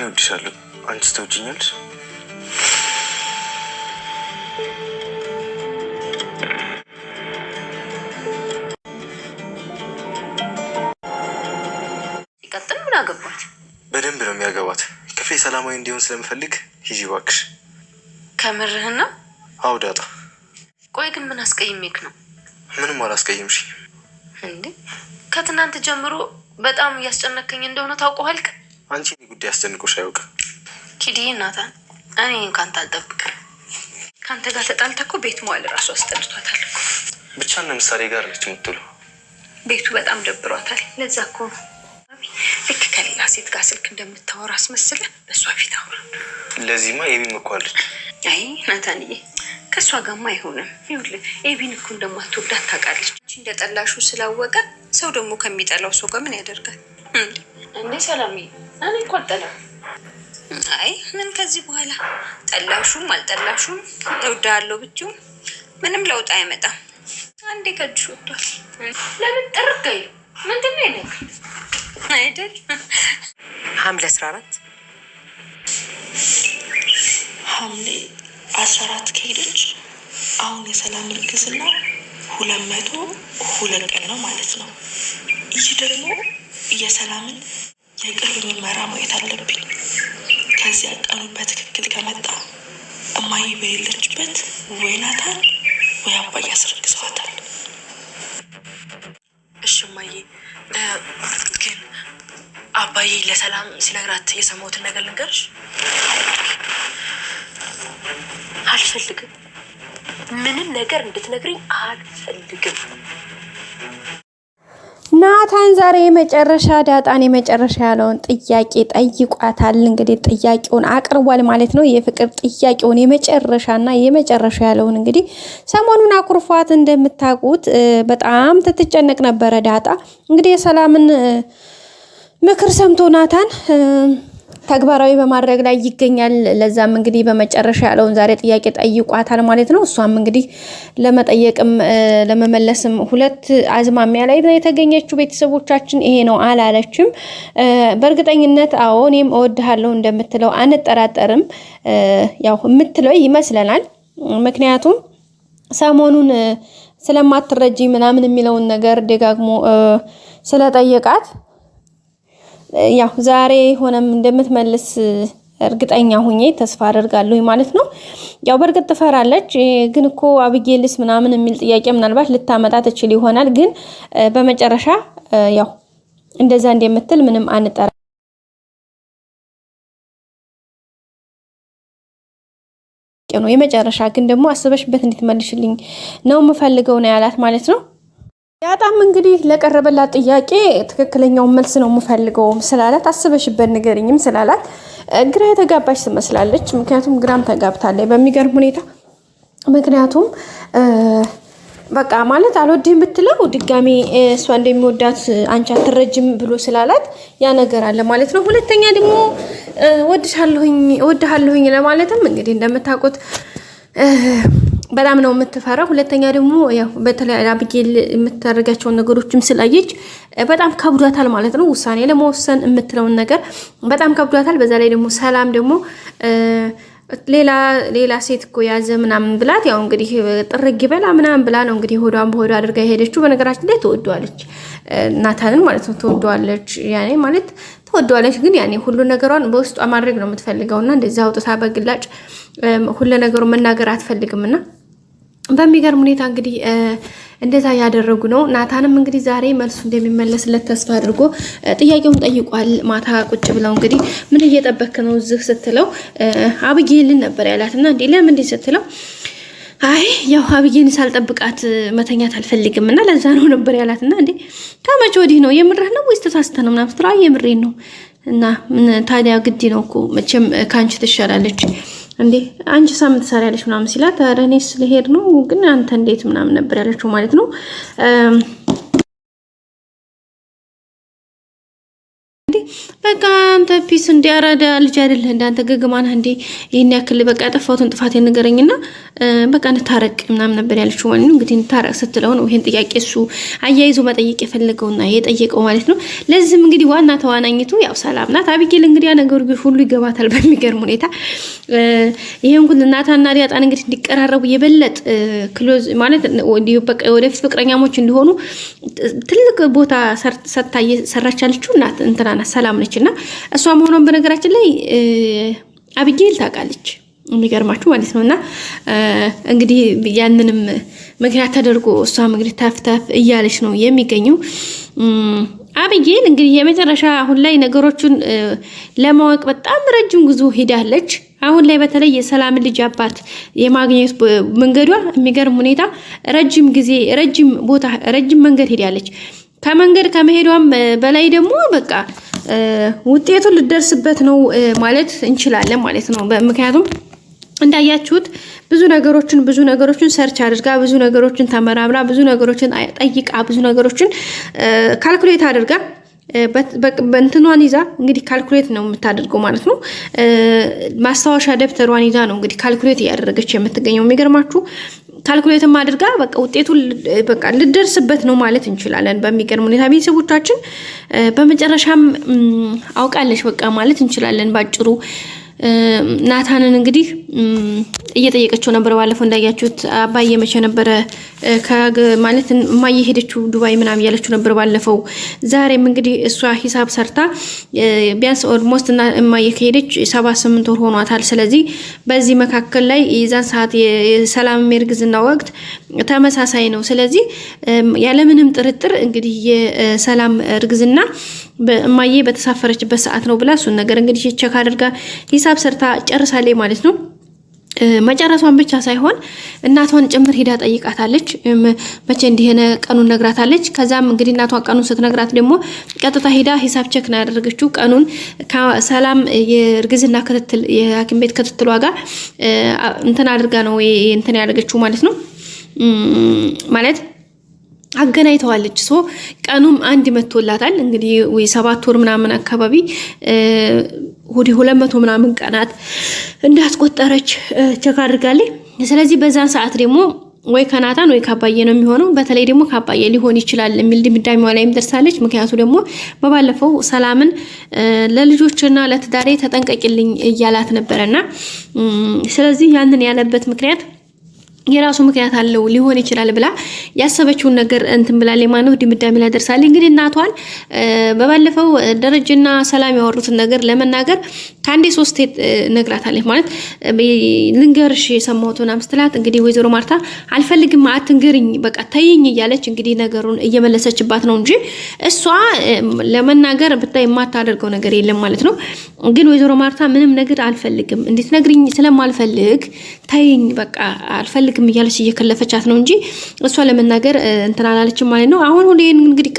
እወድሻለሁ። አንቺስ ትወጂኛለሽ? ሲቀጥል ምን አገባት? በደንብ ነው የሚያገባት። ክፍሌ ሰላማዊ እንዲሆን ስለምፈልግ ሂጂ እባክሽ። ከምርህን ነው? አዎ ዳጣ። ቆይ ግን ምን አስቀይሜክ ነው? ምንም አላስቀይምሽ እንዴ። ከትናንት ጀምሮ በጣም እያስጨነከኝ እንደሆነ ታውቀዋልክ። አንቺ እኔ ጉዳይ አስጨንቆሽ አያውቅም። ኪድዬ ናታን፣ እኔ ካንተ አልጠብቅም። ካንተ ጋር ተጣልታ እኮ ቤት መዋል ራሱ አስጠልቷታል እኮ። ብቻ እና ምሳሌ ጋር ነች የምትውለው። ቤቱ በጣም ደብሯታል። ለዛ እኮ ነው ልክ ከሌላ ሴት ጋር ስልክ እንደምታወራ አስመስለን በእሷ ፊት አውራ። ለዚህማ ኤቢም እኮ አለች። አይ ናታንዬ፣ ከእሷ ጋርማ አይሆንም። ይኸውልህ ኤቢን እኮ እንደማትወዳት ታውቃለች። እንደጠላሹ ስላወቀ ሰው ደግሞ ከሚጠላው ሰው ጋር ምን ያደርጋል እንዴ? ሰላምዬ፣ እኔ እኮ አልጠላም። አይ ምን ከዚህ በኋላ ጠላሹም አልጠላሹም እወድሃለሁ ብትይው ምንም ለውጥ አይመጣም። አንዴ ከእጅሽ ወጥቷል። ለምን ጥርቀይ ምንድን ነው ይነክ አይደል? ሐምሌ 14 ሐምሌ 14 ከሄደች አሁን የሰላም እርግዝና 202 ቀን ነው ማለት ነው። ይህ ደግሞ የሰላምን የቅርብ ምርመራ ማየት አለብኝ። ከዚያ ቀኑ በትክክል ከመጣ እማዬ በሌለችበት ወይ ናታን ወይ አባዬ አስረግዘዋታል። እሺ እማዬ፣ ግን አባዬ ለሰላም ሲነግራት የሰማሁትን ነገር ልንገርሽ። አልፈልግም። ምንም ነገር እንድትነግሪኝ አልፈልግም። ናታን ዛሬ የመጨረሻ ዳጣን የመጨረሻ ያለውን ጥያቄ ጠይቋታል። እንግዲህ ጥያቄውን አቅርቧል ማለት ነው። የፍቅር ጥያቄውን የመጨረሻና የመጨረሻ ያለውን እንግዲህ ሰሞኑን አኩርፏት እንደምታውቁት በጣም ትጨነቅ ነበረ ዳጣ። እንግዲህ የሰላምን ምክር ሰምቶ ናታን ተግባራዊ በማድረግ ላይ ይገኛል። ለዛም እንግዲህ በመጨረሻ ያለውን ዛሬ ጥያቄ ጠይቋታል ማለት ነው። እሷም እንግዲህ ለመጠየቅም ለመመለስም ሁለት አዝማሚያ ላይ ነው የተገኘችው። ቤተሰቦቻችን ይሄ ነው አላለችም። በእርግጠኝነት አዎ እኔም እወድሃለሁ እንደምትለው አንጠራጠርም። ያው የምትለው ይመስለናል። ምክንያቱም ሰሞኑን ስለማትረጂ ምናምን የሚለውን ነገር ደጋግሞ ስለጠየቃት ያው ዛሬ ሆነም እንደምትመልስ እርግጠኛ ሁኜ ተስፋ አደርጋለሁ ማለት ነው። ያው በእርግጥ ትፈራለች፣ ግን እኮ አብጌልስ ምናምን የሚል ጥያቄ ምናልባት ልታመጣ ትችል ይሆናል። ግን በመጨረሻ ያው እንደዛ እንደምትል ምንም አንጠራ ነው። የመጨረሻ ግን ደግሞ አስበሽበት እንድትመልሽልኝ ነው የምፈልገው ነው ያላት ማለት ነው። ዳጣም እንግዲህ ለቀረበላት ጥያቄ ትክክለኛውን መልስ ነው የምፈልገው ስላላት አስበሽበት ንገሪኝም ስላላት ግራ የተጋባች ትመስላለች። ምክንያቱም ግራም ተጋብታለች በሚገርም ሁኔታ። ምክንያቱም በቃ ማለት አልወድህም ብትለው ድጋሚ እሷ እንደሚወዳት አንቺ አትረጅም ብሎ ስላላት ያ ነገር አለ ማለት ነው። ሁለተኛ ደግሞ ወድሃለሁኝ ለማለትም እንግዲህ እንደምታውቁት በጣም ነው የምትፈራው። ሁለተኛ ደግሞ ያው በተለይ አብጌል የምታደርጋቸውን ነገሮችም ስላየች በጣም ከብዷታል ማለት ነው። ውሳኔ ለመወሰን የምትለውን ነገር በጣም ከብዷታል። በዛ ላይ ደግሞ ሰላም ደግሞ ሌላ ሴት እኮ ያዘ ምናምን ብላት ያው እንግዲህ ጥርግ ይበላ ምናምን ብላ ነው እንግዲህ ሆዷን በሆዷ አድርጋ የሄደችው። በነገራችን ላይ ተወዷለች፣ ናታንን ማለት ነው ተወዷለች። ያኔ ማለት ተወዷለች፣ ግን ያኔ ሁሉ ነገሯን በውስጧ ማድረግ ነው የምትፈልገውና እንደዛ አውጥታ በግላጭ ሁሉ ነገሩ መናገር አትፈልግምና በሚገርም ሁኔታ እንግዲህ እንደዛ ያደረጉ ነው። ናታንም እንግዲህ ዛሬ መልሱ እንደሚመለስለት ተስፋ አድርጎ ጥያቄውን ጠይቋል። ማታ ቁጭ ብለው እንግዲህ ምን እየጠበክ ነው እዚህ ስትለው አብጌልን ነበር ያላትና እንዴ ለምን እንዴ ስትለው አይ ያው አብጌልን ሳልጠብቃት መተኛት አልፈልግም እና ለዛ ነው ነበር ያላትና እንዴ ታመጭ ወዲህ ነው የምርህ ነው ወይስ ተሳስተህ ነው ምናምን ስትለው የምሬን ነው እና ታዲያ ግድ ነው እኮ መቼም ካንቺ ትሻላለች እንዴ አንቺ ሳምንት ትሰሪያለሽ ምናምን ሲላት ኧረ እኔስ ልሄድ ነው ግን አንተ እንዴት ምናምን ነበር ያለችው ማለት ነው። በቃ አንተ ፒስ እንዲያራዳ ልጅ አይደለ እንዳንተ ገግማና እንዴ ይሄን ያክል በቃ ያጠፋሁትን ጥፋት የነገረኝና በቃ እንታረቅ ምናምን ነበር ያለችው ማለት ነው። እንግዲህ እንታረቅ ስትለው ነው ይሄን ጥያቄ እሱ አያይዞ መጠየቅ የፈለገውና የጠየቀው ማለት ነው። ለዚህም እንግዲህ ዋና ተዋናኝቱ ያው ሰላም ናት። አቢጌል እንግዲህ ነገሩ ሁሉ ይገባታል በሚገርም ሁኔታ። ይሄን ሁሉ ናታና ዳጣን እንግዲህ እንዲቀራረቡ የበለጥ ክሎዝ ማለት በቃ ወደፊት ፍቅረኛሞች እንዲሆኑ ትልቅ ቦታ ሰጥታ ሰራቻለችው እናት እንትናና ሰላም ነችና እሷ መሆኗን በነገራችን ላይ አቢጌል ታውቃለች። የሚገርማችሁ ማለት ነውና እንግዲህ ያንንም ምክንያት ተደርጎ እሷም እንግዲህ ታፍታፍ እያለች ነው የሚገኘው። አቢጌል እንግዲህ የመጨረሻ አሁን ላይ ነገሮችን ለማወቅ በጣም ረጅም ጉዞ ሄዳለች። አሁን ላይ በተለይ የሰላም ልጅ አባት የማግኘት መንገዷ የሚገርም ሁኔታ ረጅም ጊዜ ረጅም መንገድ ሄዳለች። ከመንገድ ከመሄዷም በላይ ደግሞ በቃ ውጤቱን ልደርስበት ነው ማለት እንችላለን ማለት ነው። ምክንያቱም እንዳያችሁት ብዙ ነገሮችን ሰርች አድርጋ ብዙ ነገሮችን ተመራምራ ብዙ ነገሮችን ጠይቃ ብዙ ነገሮችን ካልኩሌት አድርጋ በእንትኗን ይዛ እንግዲህ ካልኩሌት ነው የምታደርገው ማለት ነው። ማስታወሻ ደብተሯን ይዛ ነው እንግዲህ ካልኩሌት እያደረገች የምትገኘው። የሚገርማችሁ ካልኩሌትም አድርጋ በቃ ውጤቱን በቃ ልደርስበት ነው ማለት እንችላለን። በሚገርም ሁኔታ ቤተሰቦቻችን በመጨረሻም አውቃለች በቃ ማለት እንችላለን ባጭሩ። ናታንን እንግዲህ እየጠየቀችው ነበር ባለፈው እንዳያችሁት አባዬ መቼ ነበረ ማለት ማየ ሄደችው ዱባይ ምናምን ያለችው ነበር ባለፈው። ዛሬም እንግዲህ እሷ ሂሳብ ሰርታ ቢያንስ ኦልሞስት እና ማየ ከሄደች 7-8 ወር ሆኗታል። ስለዚህ በዚህ መካከል ላይ የዛን ሰዓት የሰላም እርግዝና ወቅት ተመሳሳይ ነው። ስለዚህ ያለምንም ጥርጥር እንግዲህ የሰላም እርግዝና በማየ በተሳፈረችበት ሰዓት ነው ብላ እሱን ነገር እንግዲህ ቼክ አድርጋ ሂሳብ ሰርታ ጨርሳለች ማለት ነው። መጨረሷን ብቻ ሳይሆን እናቷን ጭምር ሄዳ ጠይቃታለች። መቼ እንዲሄነ ቀኑን ነግራታለች። ከዛም እንግዲህ እናቷ ቀኑን ስትነግራት ደግሞ ቀጥታ ሄዳ ሂሳብ ቼክ ነው ያደረገችው። ቀኑን ከሰላም የእርግዝና ክትትል የሐኪም ቤት ክትትሏ ጋር እንትን አድርጋ ነው እንትን ያደረገችው ማለት ነው። ማለት አገናኝተዋለች። ቀኑም አንድ መቶላታል እንግዲህ ወይ 7 ወር ምናምን አካባቢ ወደ 200 ምናምን ቀናት እንዳስቆጠረች ቼክ አድርጋለች። ስለዚህ በዛን ሰዓት ደግሞ ወይ ከናታን ወይ ካባዬ ነው የሚሆነው። በተለይ ደግሞ ካባዬ ሊሆን ይችላል የሚል ድምዳሜዋ ላይም ደርሳለች። ምክንያቱ ደግሞ በባለፈው ሰላምን ለልጆችና ለትዳሬ ተጠንቀቂልኝ እያላት ነበርና ስለዚህ ያንን ያለበት ምክንያት የራሱ ምክንያት አለው ሊሆን ይችላል ብላ ያሰበችውን ነገር እንትን ብላለች ማለት ነው። ድምዳሜ ላይ ደርሳለች። እንግዲህ እናቷን በባለፈው ደረጀና ሰላም ያወሩትን ነገር ለመናገር ከአንዴ 3 ነግራታለች ማለት ልንገርሽ የሰማሁትን አምስትላት እንግዲህ ወይዘሮ ማርታ አልፈልግም አትንገሪኝ በቃ ተይኝ እያለች እንግዲህ ነገሩን እየመለሰችባት ነው እንጂ እሷ ለመናገር ብታይ የማታደርገው ነገር የለም ማለት ነው። ግን ወይዘሮ ማርታ ምንም ነገር አልፈልግም እንድትነግሪኝ ስለማልፈልግ ተይኝ በቃ አልፈልግም እያለች እየከለፈቻት ነው እንጂ እሷ ለመናገር እንትን አላለችም ማለት ነው። አሁን እንግዲህ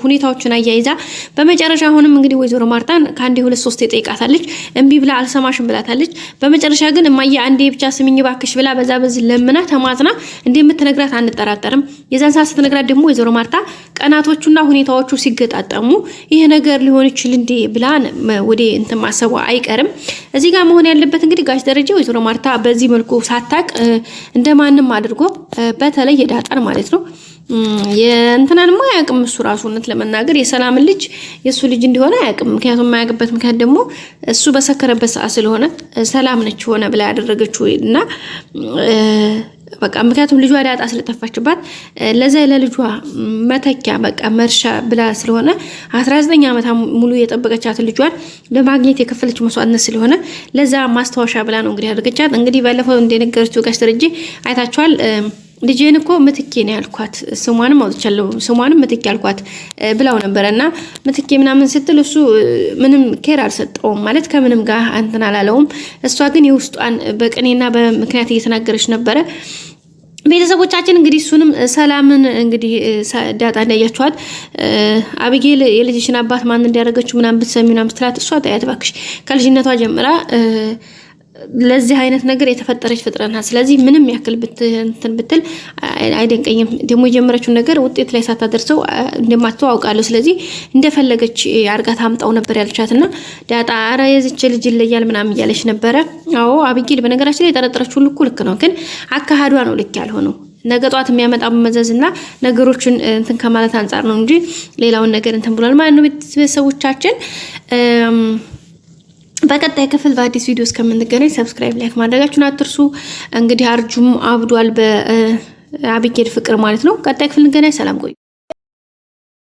ሁኔታዎችን አያይዛ በመጨረሻ አሁንም እንግዲህ ወይዘሮ ማርታን ከአንዴ 2-3 ጠይቃታለች። እምቢ ብላ አልሰማሽም ብላታለች። በመጨረሻ ግን እማዬ አንዴ ብቻ ስሚኝ ባክሽ ብላ በዚህ ለምና ተማጽና እንደምትነግራት አንጠራጠርም። የዛን ሰዓት ስትነግራት ደግሞ ወይዘሮ ማርታ ቀናቶቹና ሁኔታዎቹ ሲገጣጠሙ ይሄ ነገር ሊሆን ይችላል እንዴ ብላ ወደ እንትን ማሰቧ አይቀርም። እዚህ ጋር መሆን ያለበት እንግዲህ ጋሽ ደረጃ ወይዘሮ ማርታ በዚህ መልኩ ሳታቅ እንደማንም አድርጎ በተለይ የዳጣን ማለት ነው የእንትናን ማያቅም እሱ ራሱነት ለመናገር የሰላምን ልጅ የሱ ልጅ እንደሆነ አያቅም። ምክንያቱም የማያቅበት ምክንያት ደግሞ እሱ በሰከረበት ሰዓት ስለሆነ ሰላም ነች ሆነ ብላ ያደረገችው እና በቃ ምክንያቱም ልጇ ዳጣ ስለጠፋችባት ለዛ ለልጇ መተኪያ በቃ መርሻ ብላ ስለሆነ 19 ዓመት ሙሉ የጠበቀቻት ልጇን ለማግኘት የከፈለች መስዋዕትነት ስለሆነ ለዛ ማስታወሻ ብላ ነው እንግዲህ ያደረገቻት። እንግዲህ ባለፈው እንደነገረችው ጋሽ ደረጀ አይታችኋል። ልጄን እኮ ምትኬ ነው ያልኳት ስሟንም አውጥቻለሁ ስሟንም ምትኬ ያልኳት ብላው ነበርና ምትኬ ምናምን ስትል እሱ ምንም ኬር አልሰጠውም ማለት ከምንም ጋር እንትን አላለውም። እሷ ግን የውስጧን በቅኔና በምክንያት እየተናገረች ነበረ። ቤተሰቦቻችን እንግዲህ እሱንም ሰላምን እንግዲህ ዳጣ እንዳያችኋት አቢጌል የልጅሽን አባት ማን እንዲያደርገችው ምናምን ብትሰሚ ምናምን ስትላት እሷ ታያት ባክሽ ከልጅነቷ ጀምራ ለዚህ አይነት ነገር የተፈጠረች ፍጥረት ናት። ስለዚህ ምንም ያክል ብትል አይደንቀኝም። ደግሞ የጀመረችውን ነገር ውጤት ላይ ሳታደርሰው እንደማትተው አውቃለሁ። ስለዚህ እንደፈለገች አርጋ ታምጣው ነበር ያለቻትና ዳጣ ኧረ የዚች ልጅ ይለያል ምናምን እያለች ነበረ። አዎ አቢጌል በነገራችን ላይ የጠረጠረችው ልክ ነው፣ ግን አካሃዷ ነው ልክ ያልሆነው። ነገ ጧት የሚያመጣው መዘዝና ነገሮችን እንትን ከማለት አንፃር ነው እንጂ ሌላውን ነገር እንትን ብሏል ማለት ነው። ቤተሰቦቻችን በቀጣይ ክፍል በአዲስ ቪዲዮ እስከምንገናኝ ሰብስክራይብ፣ ላይክ ማድረጋችሁን አትርሱ። እንግዲህ አርጁም አብዷል በአቢጌል ፍቅር ማለት ነው። ቀጣይ ክፍል እንገናኝ። ሰላም ቆዩ።